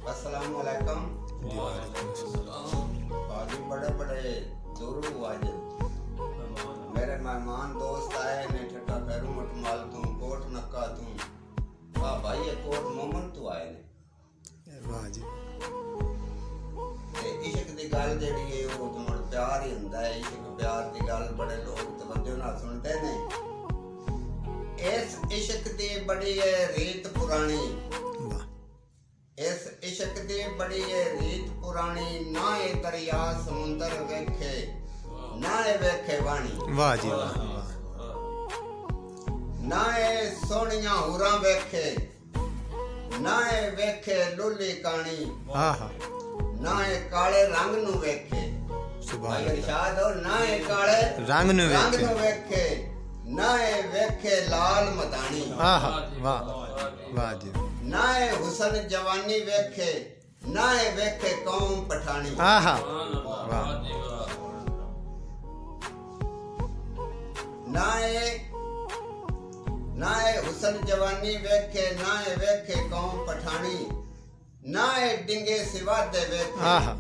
अस्सलाम वालेकुम। भाजी बड़े बड़े दूरू आज मेरे मेहमान दोस्त आए ने ठट्टा करूं मट माल तू कोट नक्का तू वाह भाई ये कोट मोमन तू आए ने वाह जी। ते इश्क दी गल जेड़ी है वो तो मुड़ प्यार ही हुंदा है। इश्क प्यार दी गल बड़े लोग तवज्जो नाल सुनते ने। इस इश्क दी बड़ी है रीत पुरानी, इस इश्क दी बड़ी है रीत पुरानी, ना ये दरिया समुंदर वेखे ना ये वेखे वाणी। वाह जी वाह। ना ये सोनिया हुरा वेखे ना ये वेखे लुली कानी, आहा ना ये काले रंग नु वेखे। सुभान भाई इरशाद हो ना ये काले रंग नु वेखे ना ये वेखे लाल मदानी। आहा वाह वाह जी। ना ये हुसन जवानी वेखे ना ये वेखे कौम पठानी। आहा वाह। ना ये हुसन जवानी वेखे ना ये वेखे कौम पठानी, ना ये डिंगे सिवा दे वेखे आहा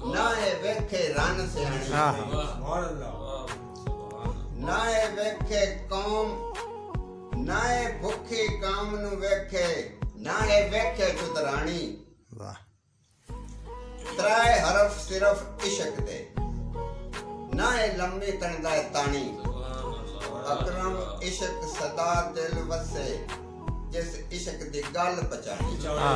ना ये वेखे रन सियाणी। आहा ना ये वेखे कौम ना ये भुखी काम नु वेखे ना ये वेखे चुतरानी। वाह। त्रै हरफ सिर्फ इश्क दे ना ये लम्बी तनदा तानी। अकरम इश्क सदा दिल वसे जिस इश्क दी गल पचानी। आहा